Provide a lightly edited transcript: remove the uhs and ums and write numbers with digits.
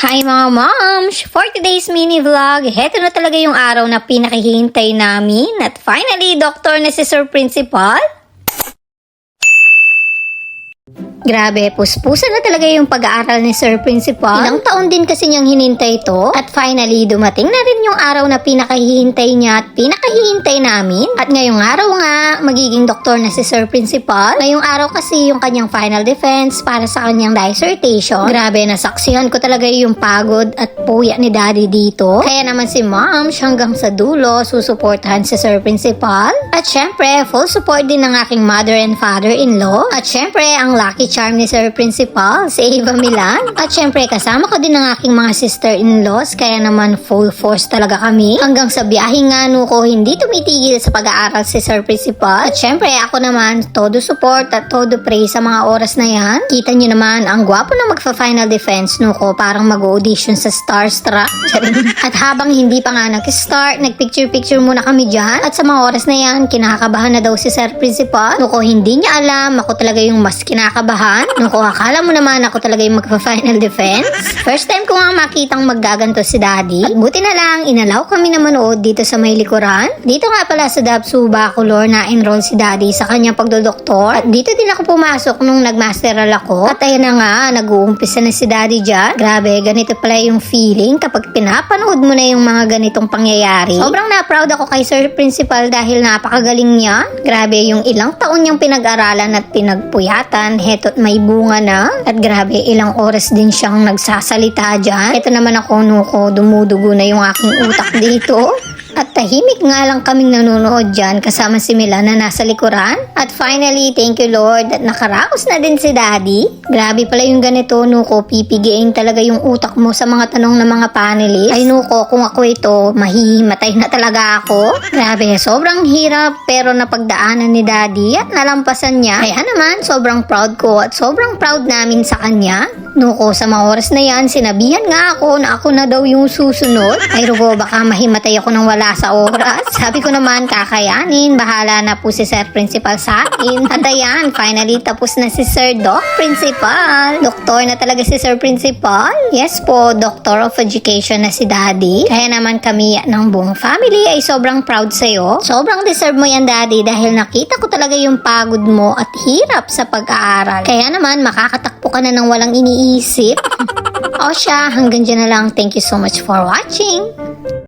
Hi mga moms! For today's mini vlog, heto na talaga yung araw na pinakihintay namin at finally, doktor na si Sir Principal. Grabe, puspusan na talaga yung pag-aaral ni Sir Principal. Ilang taon din kasi niyang hinintay ito. At finally, dumating na rin yung araw na pinakahihintay niya at pinakahihintay namin. At ngayong araw nga, magiging doktor na si Sir Principal. Ngayong araw kasi yung kanyang final defense para sa kanyang dissertation. Grabe, nasaksihan ko talaga yung pagod at puya ni Daddy dito. Kaya naman si Mom, hanggang sa dulo, susuportahan si Sir Principal. At syempre, full support din ng aking mother and father-in-law. At syempre, ang lucky charm ni Sir Principal, si Eva Milan. At syempre, kasama ko din ang aking mga sister-in-laws, kaya naman full force talaga kami. Hanggang sa biyaheng nga ko, hindi tumitigil sa pag-aaral si Sir Principal. At syempre, ako naman, todo support at todo pray sa mga oras na yan. Kita nyo naman, ang gwapo na magfa-final defense ko, parang mag-audition sa Starstruck. At habang hindi pa nga nag-start, nag-picture-picture muna kami dyan. At sa mga oras na yan, kinakabahan na daw si Sir Principal. Hindi niya alam, ako talaga yung mas kinakabahan. Akala mo naman ako talaga yung magpa-final defense. First time ko nga makitang maggaganto si Daddy. At buti na lang, inalaw kami na manood dito sa may likuran. Dito nga pala sa Dabsu Bacolor na enroll si Daddy sa kanyang pagdodoktor. At dito din ako pumasok nung nagmasteral ako. At ayun na nga, nag-uumpisa na si Daddy dyan. Grabe, ganito pala yung feeling kapag pinapanood mo na yung mga ganitong pangyayari. Sobrang na-proud ako kay Sir Principal dahil napakagaling niya. Grabe, yung ilang taon niyang pinag-aralan at pinagpuyatan, heto't may bunga na. At grabe, ilang oras din siyang nagsasalita dyan. Ito naman ako, dumudugo na yung aking utak dito. At tahimik nga lang kaming nanonood dyan kasama si Milan na nasa likuran. At finally, thank you Lord at nakaraos na din si Daddy. Grabe pala yung ganito, pipigiin talaga yung utak mo sa mga tanong ng mga panelists. Ay kung ako ito, mahihimatay na talaga ako. Grabe, sobrang hirap pero napagdaanan ni Daddy at nalampasan niya. Kaya naman, sobrang proud ko at sobrang proud namin sa kanya. Sa mga oras na yan, sinabihan nga ako na ako na daw yung susunod. Ay baka mahimatay ako ng wala sa oras. Sabi ko naman, kakayanin. Bahala na po si Sir Principal sa akin. At ayan, finally tapos na si Sir Doc Principal. Doktor na talaga si Sir Principal. Yes po, Doctor of Education na si Daddy. Kaya naman kami ng buong family ay sobrang proud sa'yo. Sobrang deserve mo yan, Daddy, dahil nakita ko talaga yung pagod mo at hirap sa pag-aaral. Kaya naman, makakatakbo ka na ng walang iniisip. O siya, hanggang dyan na lang. Thank you so much for watching.